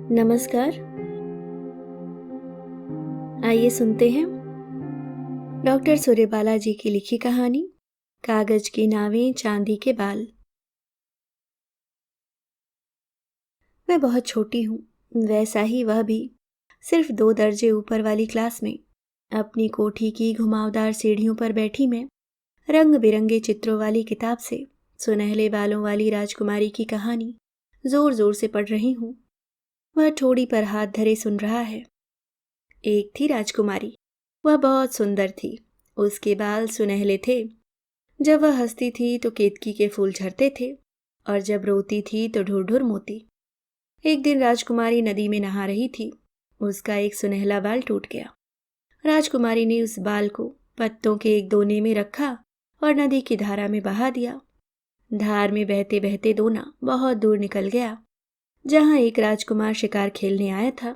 नमस्कार। आइए सुनते हैं डॉक्टर सूर्यबाला जी की लिखी कहानी कागज की नावें चांदी के बाल। मैं बहुत छोटी हूँ, वैसा ही वह भी, सिर्फ 2 दर्जे ऊपर वाली क्लास में। अपनी कोठी की घुमावदार सीढ़ियों पर बैठी मैं रंग बिरंगे चित्रों वाली किताब से सुनहले बालों वाली राजकुमारी की कहानी जोर जोर से पढ़ रही हूँ। वह ठोड़ी पर हाथ धरे सुन रहा है। एक थी राजकुमारी, वह बहुत सुंदर थी। उसके बाल सुनहले थे। जब वह हंसती थी तो केतकी के फूल झरते थे और जब रोती थी तो ढुर ढुर मोती। एक दिन राजकुमारी नदी में नहा रही थी। उसका एक सुनहला बाल टूट गया। राजकुमारी ने उस बाल को पत्तों के एक दोने में रखा और नदी की धारा में बहा दिया। धार में बहते बहते दोना बहुत दूर निकल गया, जहां एक राजकुमार शिकार खेलने आया था।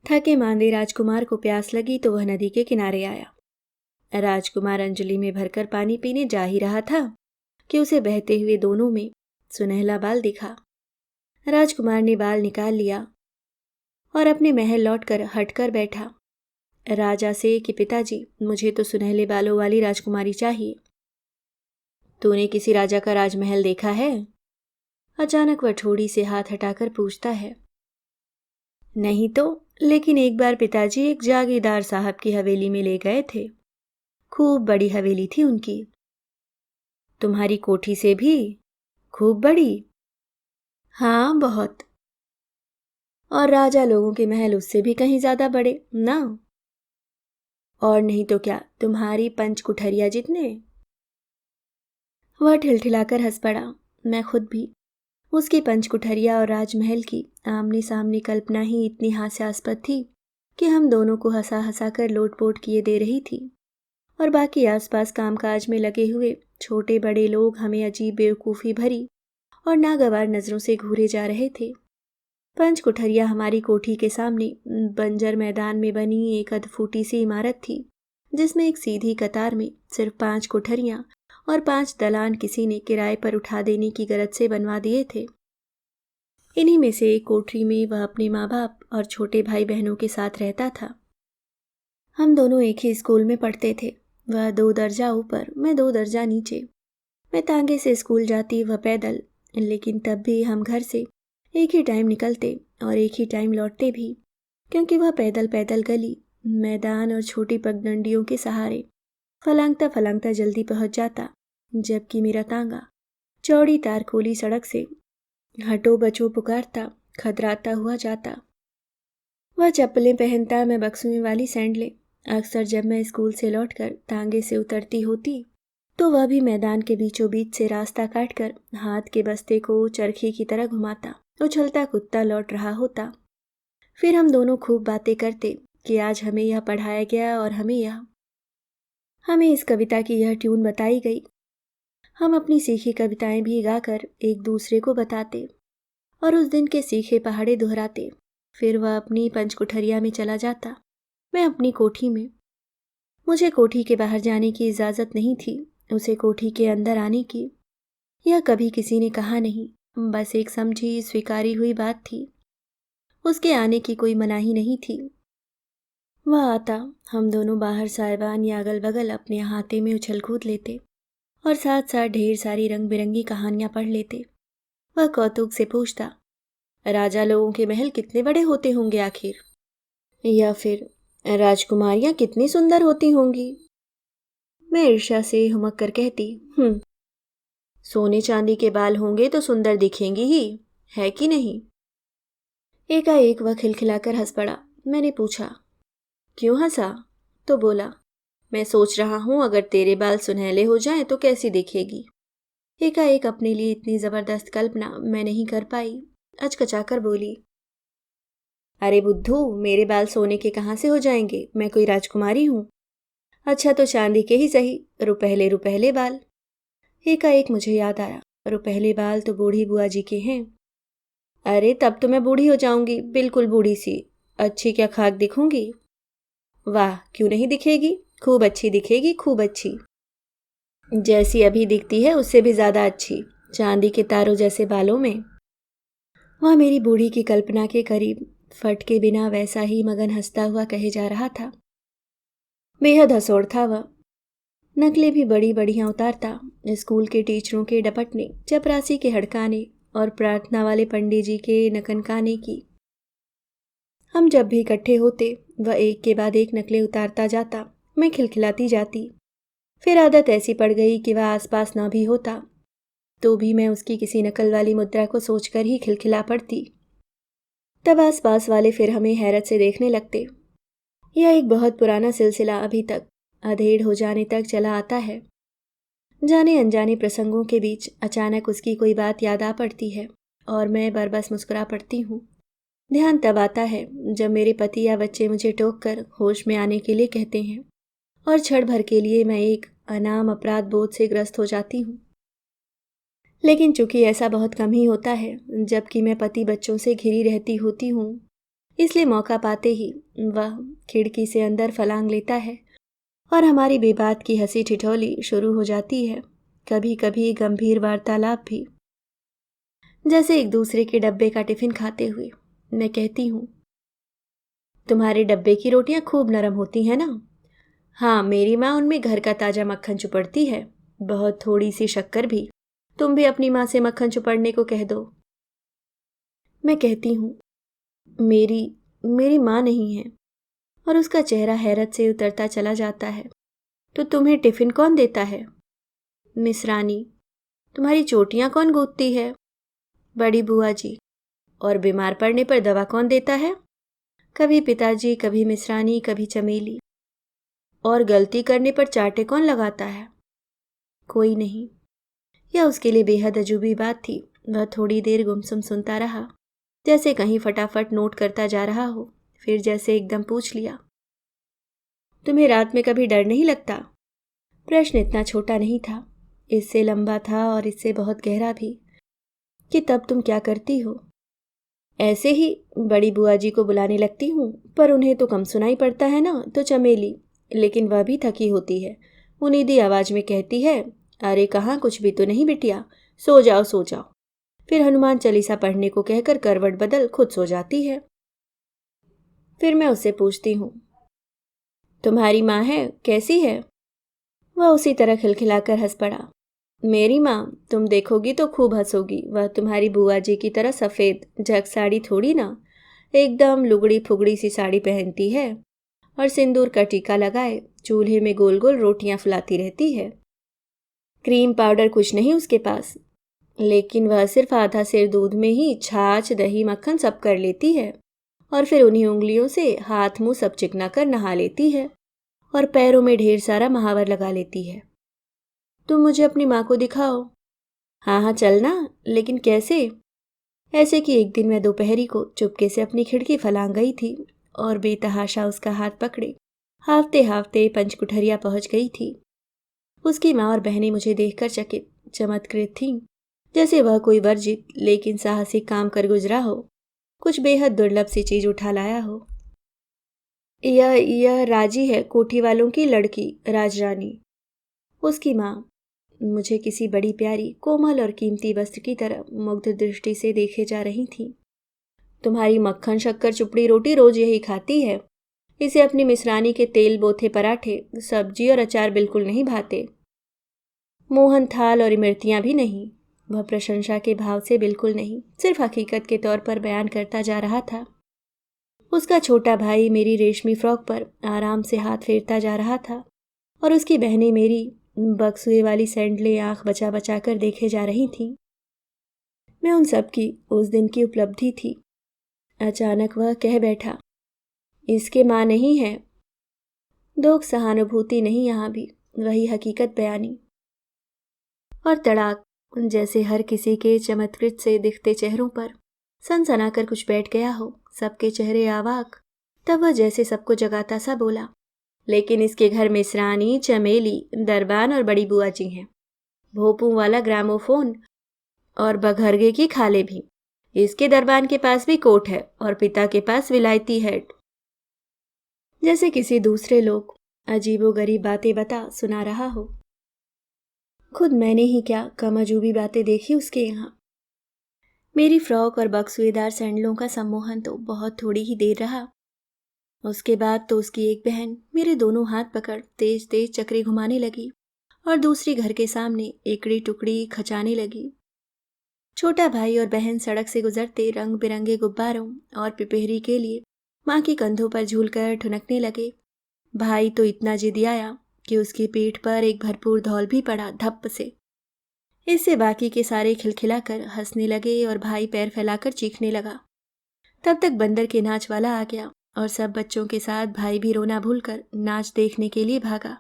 थके मांदे राजकुमार को प्यास लगी तो वह नदी के किनारे आया। राजकुमार अंजलि में भरकर पानी पीने जा ही रहा था कि उसे बहते हुए दोनों में सुनहला बाल दिखा। राजकुमार ने बाल निकाल लिया और अपने महल लौटकर हटकर बैठा। राजा से कि पिताजी, मुझे तो सुनहले बालों वाली राजकुमारी चाहिए। तूने किसी राजा का राजमहल देखा है? अचानक वह ठोड़ी से हाथ हटाकर पूछता है। नहीं तो, लेकिन एक बार पिताजी एक जागीरदार साहब की हवेली में ले गए थे। खूब बड़ी हवेली थी उनकी। तुम्हारी कोठी से भी खूब बड़ी? हाँ, बहुत। और राजा लोगों के महल उससे भी कहीं ज्यादा बड़े ना? और नहीं तो क्या, तुम्हारी 5 कुठरिया जितने। वह ठिलठिलाकर हंस पड़ा। मैं खुद भी। उसकी 5 कुठरिया और राजमहल की आमने सामने कल्पना ही इतनी हास्यास्पद थी कि हम दोनों को हंसा हंसा कर लोटपोट किए दे रही थी। और बाकी आसपास कामकाज में लगे हुए छोटे बड़े लोग हमें अजीब बेवकूफ़ी भरी और नागवार नजरों से घूरे जा रहे थे। 5 कुठरिया हमारी कोठी के सामने बंजर मैदान में बनी एक अधफूटी सी इमारत थी, जिसमें एक सीधी कतार में सिर्फ 5 कुठरियां और 5 दलान किसी ने किराए पर उठा देने की गरज से बनवा दिए थे। इन्हीं में से एक कोठरी में वह अपने माँ बाप और छोटे भाई बहनों के साथ रहता था। हम दोनों एक ही स्कूल में पढ़ते थे। वह 2 दर्जा ऊपर, मैं 2 दर्जा नीचे। मैं तांगे से स्कूल जाती, वह पैदल, लेकिन तब भी हम घर से एक ही टाइम निकलते और एक ही टाइम लौटते भी, क्योंकि वह पैदल पैदल गली, मैदान और छोटी पगडंडियों के सहारे फलांगता फलांगता जल्दी पहुंच जाता, जबकि मेरा तांगा चौड़ी तारकोली सड़क से हटो बचो पुकारता खतराता हुआ जाता। वह चप्पलें पहनता, मैं बक्सुएं वाली सैंडलें। अक्सर जब मैं स्कूल से लौटकर तांगे से उतरती होती तो वह भी मैदान के बीचों बीच से रास्ता काटकर हाथ के बस्ते को चरखी की तरह घुमाता उछलता कुत्ता लौट रहा होता। फिर हम दोनों खूब बातें करते कि आज हमें यह पढ़ाया गया और हमें इस कविता की यह ट्यून बताई गई। हम अपनी सीखी कविताएं भी गाकर एक दूसरे को बताते और उस दिन के सीखे पहाड़े दोहराते। फिर वह अपनी 5 कुठरिया में चला जाता, मैं अपनी कोठी में। मुझे कोठी के बाहर जाने की इजाज़त नहीं थी, उसे कोठी के अंदर आने की। यह कभी किसी ने कहा नहीं, बस एक समझी स्वीकारी हुई बात थी। उसके आने की कोई मनाही नहीं थी। वह आता, हम दोनों बाहर साइबान या अगल बगल अपने अहाते में उछल कूद लेते और साथ साथ ढेर सारी रंग बिरंगी कहानियां पढ़ लेते। वह कौतुक से पूछता, राजा लोगों के महल कितने बड़े होते होंगे आखिर? या फिर राजकुमारियां कितनी सुंदर होती होंगी? मैं ईर्ष्या से हुमक कर कहती, सोने चांदी के बाल होंगे तो सुंदर दिखेंगी ही, है कि नहीं? एकाएक वह खिलखिलाकर हंस पड़ा। मैंने पूछा, क्यों हंसा? तो बोला, मैं सोच रहा हूं अगर तेरे बाल सुनहले हो जाएं तो कैसी दिखेगी। एकाएक अपने लिए इतनी जबरदस्त कल्पना मैं नहीं कर पाई। अचकचाकर बोली, अरे बुद्धू, मेरे बाल सोने के कहाँ से हो जाएंगे? मैं कोई राजकुमारी हूं? अच्छा तो चांदी के ही सही, रुपहले रुपहले बाल। एकाएक मुझे याद आया, रुपहले बाल तो बूढ़ी बुआ जी के हैं। अरे तब तो मैं बूढ़ी हो जाऊंगी, बिल्कुल बूढ़ी सी। अच्छी क्या खाक दिखूंगी? वाह, क्यों नहीं दिखेगी? खूब अच्छी दिखेगी, खूब अच्छी। जैसी अभी दिखती है उससे भी ज्यादा अच्छी, चांदी के तारों जैसे बालों में। वह मेरी बूढ़ी की कल्पना के करीब फट के बिना वैसा ही मगन हंसता हुआ कहे जा रहा था। बेहद हंसौड़ था वह। नकलें भी बड़ी बढ़िया उतारता, स्कूल के टीचरों के डपटने, चपरासी के हड़काने और प्रार्थना वाले पंडित जी के नकनकाने की। हम जब भी इकट्ठे होते वह एक के बाद एक नकलें उतारता जाता, मैं खिलखिलाती जाती। फिर आदत ऐसी पड़ गई कि वह आसपास ना भी होता तो भी मैं उसकी किसी नकल वाली मुद्रा को सोचकर ही खिलखिला पड़ती। तब आसपास वाले फिर हमें हैरत से देखने लगते। यह एक बहुत पुराना सिलसिला अभी तक अधेड़ हो जाने तक चला आता है। जाने अनजाने प्रसंगों के बीच अचानक उसकी कोई बात याद आ पड़ती है और मैं बरबस मुस्कुरा पड़ती हूँ। ध्यान तब आता है जब मेरे पति या बच्चे मुझे टोक कर होश में आने के लिए कहते हैं और क्षण भर के लिए मैं एक अनाम अपराध बोध से ग्रस्त हो जाती हूँ। लेकिन चूंकि ऐसा बहुत कम ही होता है, जबकि मैं पति बच्चों से घिरी रहती होती हूँ, इसलिए मौका पाते ही वह खिड़की से अंदर फलांग लेता है और हमारी बेबात की हंसी ठिठोली शुरू हो जाती है। कभी कभी गंभीर वार्तालाप भी, जैसे एक दूसरे के डब्बे का टिफिन खाते हुए। मैं कहती हूँ, तुम्हारे डब्बे की रोटियां खूब नरम होती हैं ना? हाँ, मेरी माँ उनमें घर का ताजा मक्खन चुपड़ती है, बहुत थोड़ी सी शक्कर भी। तुम भी अपनी माँ से मक्खन चुपड़ने को कह दो। मैं कहती हूँ, मेरी मेरी माँ नहीं है, और उसका चेहरा हैरत से उतरता चला जाता है। तो तुम्हें टिफिन कौन देता है? मिस रानी। तुम्हारी चोटियाँ कौन गूंथती है? बड़ी बुआ जी। और बीमार पड़ने पर दवा कौन देता है? कभी पिताजी, कभी मिस रानी, कभी चमेली। और गलती करने पर चाटे कौन लगाता है? कोई नहीं। यह उसके लिए बेहद अजूबी बात थी। वह थोड़ी देर गुमसुम सुनता रहा, जैसे कहीं फटाफट नोट करता जा रहा हो। फिर जैसे एकदम पूछ लिया, तुम्हें रात में कभी डर नहीं लगता? प्रश्न इतना छोटा नहीं था, इससे लंबा था और इससे बहुत गहरा भी। कि तब तुम क्या करती हो? ऐसे ही बड़ी बुआ जी को बुलाने लगती हूँ, पर उन्हें तो कम सुनाई पड़ता है ना, तो चमेली, लेकिन वह भी थकी होती है, मुनीदी आवाज में कहती है, अरे कहाँ, कुछ भी तो नहीं बिटिया, सो जाओ सो जाओ। फिर हनुमान चालीसा पढ़ने को कहकर करवट बदल खुद सो जाती है। फिर मैं उससे पूछती हूँ, तुम्हारी माँ है, कैसी है? वह उसी तरह खिलखिलाकर हंस पड़ा। मेरी माँ, तुम देखोगी तो खूब हंसोगी। वह तुम्हारी बुआ जी की तरह सफ़ेद झक साड़ी थोड़ी ना, एकदम लुगड़ी फुगड़ी सी साड़ी पहनती है और सिंदूर का टीका लगाए चूल्हे में गोल गोल रोटियां फुलाती रहती है। क्रीम पाउडर कुछ नहीं उसके पास, लेकिन वह सिर्फ आधा सेर दूध में ही छाछ दही मक्खन सब कर लेती है और फिर उन्हीं उंगलियों से हाथ मुंह सब चिकना कर नहा लेती है और पैरों में ढेर सारा महावर लगा लेती है। तुम मुझे अपनी माँ को दिखाओ। हाँ हाँ चलना, लेकिन कैसे? ऐसे कि एक दिन मैं दोपहरी को चुपके से अपनी खिड़की फलांग गई थी और बेतहाशा उसका हाथ पकड़े हाफते हाफते पंचकुठरिया पहुंच गई थी। उसकी माँ और बहनें मुझे देखकर चकित चमत्कृत थीं, जैसे वह कोई वर्जित लेकिन साहसिक काम कर गुजरा हो, कुछ बेहद दुर्लभ सी चीज उठा लाया हो। यह राजी है, कोठी वालों की लड़की, राजरानी। उसकी माँ मुझे किसी बड़ी प्यारी कोमल और कीमती वस्त्र की तरह मुग्ध दृष्टि से देखे जा रही थी। तुम्हारी मक्खन शक्कर चुपड़ी रोटी रोज यही खाती है, इसे अपनी मिसरानी के तेल बोथे पराठे, सब्जी और अचार बिल्कुल नहीं भाते। मोहन थाल और इमरतियां भी नहीं। वह प्रशंसा के भाव से बिल्कुल नहीं, सिर्फ हकीकत के तौर पर बयान करता जा रहा था। उसका छोटा भाई मेरी रेशमी फ्रॉक पर आराम से हाथ फेरता जा रहा था और उसकी बहनें मेरी बक्सुए वाली सैंडलें आंख बचा बचा कर देखे जा रही थीं। मैं उन सब की उस दिन की उपलब्धि थी। अचानक वह कह बैठा, इसके माँ नहीं है। दुख सहानुभूति नहीं, यहाँ भी वही हकीकत बयानी। और तड़ाक, जैसे हर किसी के चमत्कृत से दिखते चेहरों पर सनसनाकर कुछ बैठ गया हो, सबके चेहरे आवाक। तब वह जैसे सबको जगाता सा बोला, लेकिन इसके घर में मिसरानी, चमेली, दरबान और बड़ी बुआ जी हैं, भोपू वाला ग्रामोफोन और बघरगे की खाले भी। इसके दरबान के पास भी कोट है और पिता के पास विलायती हैट। जैसे किसी दूसरे लोग अजीबोगरीब बातें बता सुना रहा हो। खुद मैंने ही क्या कम अजूबी बातें देखी उसके यहाँ। मेरी फ्रॉक और बक्सुएदार सैंडलों का सम्मोहन तो बहुत थोड़ी ही देर रहा। उसके बाद तो उसकी एक बहन मेरे दोनों हाथ पकड़ तेज तेज चक्री घुमाने लगी और दूसरी घर के सामने एकड़ी टुकड़ी खचाने लगी। छोटा भाई और बहन सड़क से गुजरते रंग बिरंगे गुब्बारों और पिपहरी के लिए माँ के कंधों पर झूलकर ठुनकने लगे। भाई तो इतना जिद्दी आया कि उसकी पीठ पर एक भरपूर धौल भी पड़ा धप्प से। इससे बाकी के सारे खिलखिलाकर हंसने लगे और भाई पैर फैलाकर चीखने लगा। तब तक बंदर के नाच वाला आ गया और सब बच्चों के साथ भाई भी रोना भूलकर नाच देखने के लिए भागा।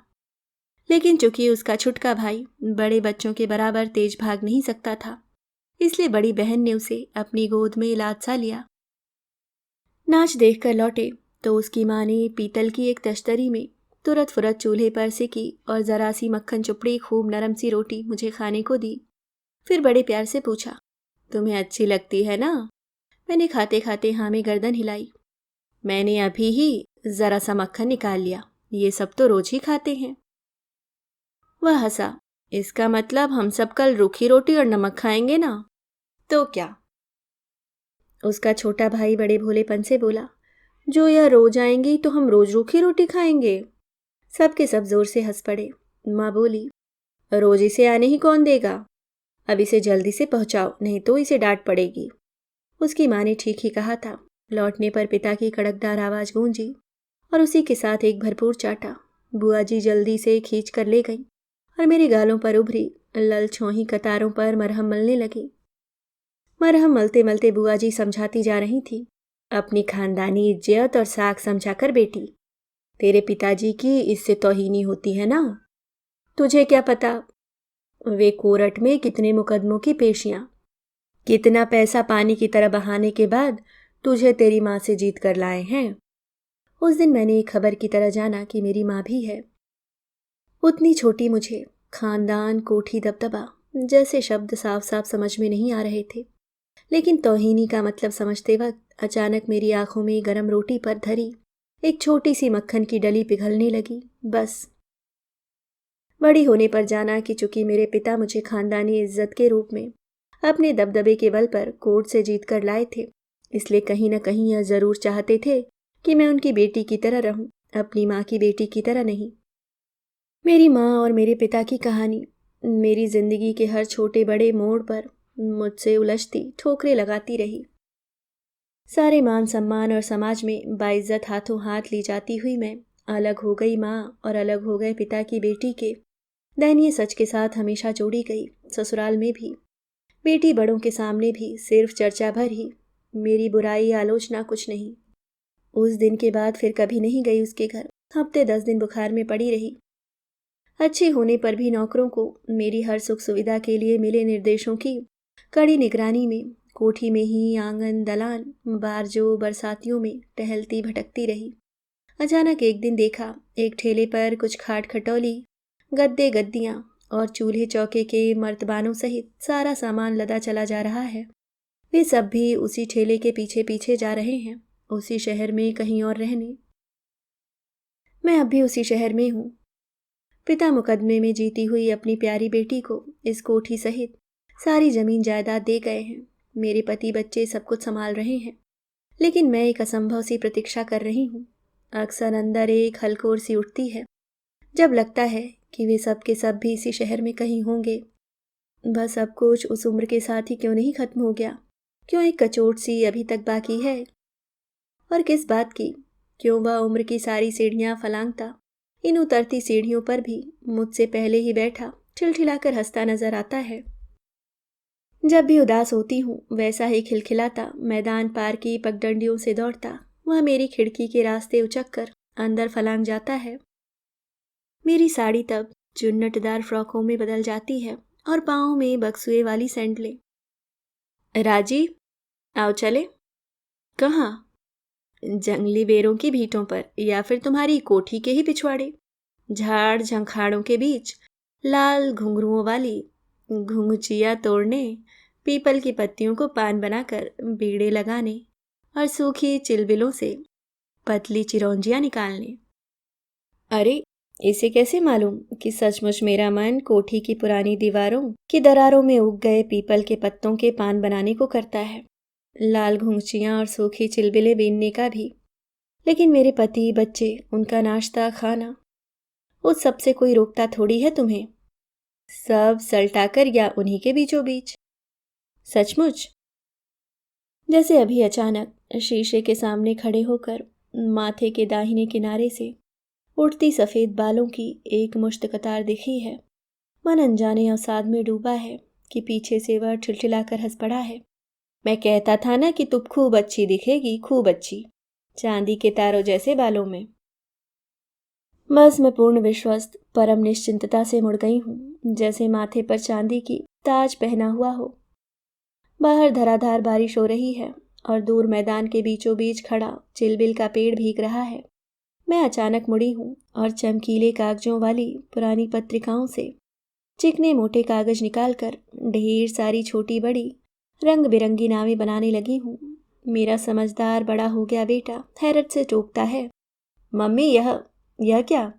लेकिन चूंकि उसका छुटका भाई बड़े बच्चों के बराबर तेज भाग नहीं सकता था, इसलिए बड़ी बहन ने उसे अपनी गोद में लाद सा लिया। नाच देखकर लौटे तो उसकी माँ ने पीतल की एक तश्तरी में तुरत फुरत चूल्हे पर सेकी और जरा सी मक्खन चुपड़ी खूब नरम सी रोटी मुझे खाने को दी। फिर बड़े प्यार से पूछा, तुम्हें अच्छी लगती है ना? मैंने खाते खाते हाँ में गर्दन हिलाई। मैंने अभी ही जरा सा मक्खन निकाल लिया, ये सब तो रोज ही खाते हैं। वह हंसा, इसका मतलब हम सब कल रूखी रोटी और नमक खाएंगे ना? तो क्या? उसका छोटा भाई बड़े भोलेपन से बोला, जो यह रोज आएंगी तो हम रोज रूखी रोटी खाएंगे। सबके सब जोर से हंस पड़े। माँ बोली, रोज इसे आने ही कौन देगा? अब इसे जल्दी से पहुंचाओ, नहीं तो इसे डांट पड़ेगी। उसकी माँ ने ठीक ही कहा था। लौटने पर पिता की कड़कदार आवाज गूंजी और उसी के साथ एक भरपूर चाटा। बुआ जी जल्दी से खींच कर ले गई और मेरे गालों पर उभरी लल छोही कतारों पर मरहम मलने लगी। मरहम मलते मलते बुआ जी समझाती जा रही थी, अपनी खानदानी इज्जत और साख समझा कर बेटी, तेरे पिताजी की इससे तौहीनी होती है ना? तुझे क्या पता वे कोर्ट में कितने मुकदमों की पेशियां, कितना पैसा पानी की तरह बहाने के बाद तुझे तेरी माँ से जीत कर लाए हैं। उस दिन मैंने एक खबर की तरह जाना कि मेरी माँ भी है। उतनी छोटी मुझे खानदान कोठी दबदबा जैसे शब्द साफ साफ समझ में नहीं आ रहे थे, लेकिन तौहीनी का मतलब समझते वक्त अचानक मेरी आंखों में गरम रोटी पर धरी एक छोटी सी मक्खन की डली पिघलने लगी। बस बड़ी होने पर जाना कि चूंकि मेरे पिता मुझे खानदानी इज्जत के रूप में अपने दबदबे के बल पर कोर्ट से जीत कर लाए थे, इसलिए कहीं न कहीं यह जरूर चाहते थे कि मैं उनकी बेटी की तरह रहूं, अपनी माँ की बेटी की तरह नहीं। मेरी माँ और मेरे पिता की कहानी मेरी जिंदगी के हर छोटे बड़े मोड़ पर मुझसे उलझती ठोकरें लगाती रही। सारे मान सम्मान और समाज में बाइज्जत हाथों हाथ ली जाती हुई मैं अलग हो गई माँ और अलग हो गए पिता की बेटी के दयनीय सच के साथ हमेशा जोड़ी गई। ससुराल में भी, बेटी बड़ों के सामने भी सिर्फ चर्चा भर ही, मेरी बुराई आलोचना कुछ नहीं। उस दिन के बाद फिर कभी नहीं गई उसके घर। हफ्ते 10 दिन बुखार में पड़ी रही। अच्छे होने पर भी नौकरों को मेरी हर सुख सुविधा के लिए मिले निर्देशों की कड़ी निगरानी में कोठी में ही आंगन दलान बारजो बरसातियों में टहलती भटकती रही। अचानक एक दिन देखा एक ठेले पर कुछ खाट खटौली, गद्दे गद्दियाँ और चूल्हे चौके के मर्तबानों सहित सारा सामान लदा चला जा रहा है। वे सब भी उसी ठेले के पीछे पीछे जा रहे हैं, उसी शहर में कहीं और रहने। मैं अब भी उसी शहर में हूँ। पिता मुकदमे में जीती हुई अपनी प्यारी बेटी को इस कोठी सहित सारी जमीन जायदाद दे गए हैं। मेरे पति बच्चे सब कुछ संभाल रहे हैं, लेकिन मैं एक असंभव सी प्रतीक्षा कर रही हूँ। अक्सर अंदर एक हलकोर सी उठती है जब लगता है कि वे सब के सब भी इसी शहर में कहीं होंगे। बस सब कुछ उस उम्र के साथ ही क्यों नहीं खत्म हो गया? क्यों एक कचोट सी अभी तक बाकी है? और किस बात की? क्यों वह उम्र की सारी सीढ़ियां फलांगता इन उतरती सीढ़ियों पर भी मुझसे पहले ही बैठा ठिलठिलाकर हंसता नजर आता है। जब भी उदास होती हूँ वैसा ही खिलखिलाता मैदान पार की पगडंडियों से दौड़ता वह मेरी खिड़की के रास्ते उचक कर अंदर फलांग जाता है। मेरी साड़ी तब चुन्नटदार फ्रॉकों में बदल जाती है और पाँव में बक्सुए वाली सैंडलें। राजी, आओ चले। कहाँ? जंगली बेरों की भीटों पर या फिर तुम्हारी कोठी के ही पिछवाड़े, झाड़ झंखाड़ों के बीच लाल घुंघरुओं वाली घुंघचिया तोड़ने, पीपल की पत्तियों को पान बनाकर बीड़े लगाने और सूखी चिलबिलों से पतली चिरौंजियां निकालने। अरे इसे कैसे मालूम कि सचमुच मेरा मन कोठी की पुरानी दीवारों की दरारों में उग गए पीपल के पत्तों के पान बनाने को करता है, लाल घुंघचियां और सूखी चिलबिले बीनने का भी। लेकिन मेरे पति, बच्चे, उनका नाश्ता खाना, उस सब से कोई रोकता थोड़ी है तुम्हें। सब सलटाकर या उन्हीं के बीचों बीच। सचमुच। जैसे अभी अचानक शीशे के सामने खड़े होकर माथे के दाहिने किनारे से उड़ती सफेद बालों की एक मुश्त कतार दिखी है। मन अनजाने अवसाद में डूबा है कि पीछे से वह ठिलठिलाकर हंस पड़ा है। मैं कहता था ना कि तुम खूब अच्छी दिखेगी, खूब अच्छी, चांदी के तारों जैसे बालों में। बस मैं पूर्ण विश्वस्त, परम निश्चिंतता से मुड़ गई हूँ, जैसे माथे पर चांदी की ताज पहना हुआ हो। बाहर धराधार बारिश हो रही है और दूर मैदान के बीचों बीच खड़ा चिलबिल का पेड़ भीग रहा है। मैं अचानक मुड़ी हूँ और चमकीले कागजों वाली पुरानी पत्रिकाओं से चिकने मोटे कागज निकालकर ढेर सारी छोटी बड़ी रंग बिरंगी नावें बनाने लगी हूँ। मेरा समझदार बड़ा हो गया बेटा हैरत से टोकता है, मम्मी यह क्या?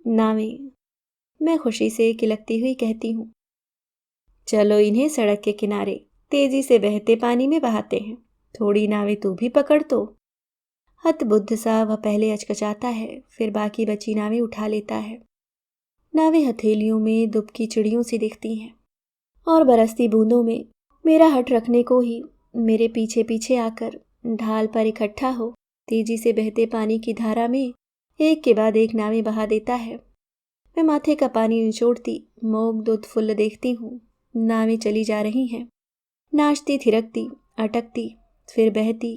नावें, मैं खुशी से किलकती हुई कहती हूँ। चलो इन्हें सड़क के किनारे तेजी से बहते पानी में बहाते हैं, थोड़ी नावें तू भी पकड़ तो। हतबुद्ध सा वह पहले अचकचाता है, फिर बाकी बची नावें उठा लेता है। नावें हथेलियों में दुबकी चिड़ियों सी दिखती हैं और बरसती बूंदों में मेरा हट रखने को ही मेरे पीछे पीछे आकर ढाल पर इकट्ठा हो तेजी से बहते पानी की धारा में एक के बाद एक नावें बहा देता है। मैं माथे का पानी निचोड़ती मोग्ध उत्फुल्ल देखती हूँ। नावें चली जा रही हैं, नाचती, थिरकती, अटकती, फिर बहती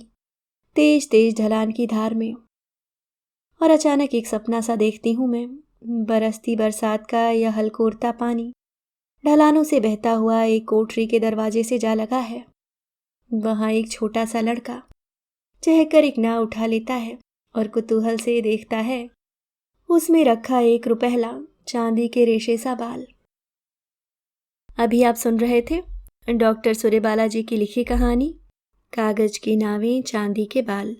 तेज तेज ढलान की धार में। और अचानक एक सपना सा देखती हूँ मैं। बरसती बरसात का यह हलकोरता पानी ढलानों से बहता हुआ एक कोठरी के दरवाजे से जा लगा है। वहां एक छोटा सा लड़का चहकर एक नाव उठा लेता है और कुतूहल से देखता है उसमें रखा एक रुपहला चांदी के रेशे सा बाल। अभी आप सुन रहे थे डॉक्टर सूर्यबाला जी की लिखी कहानी कागज की नावें चांदी के बाल।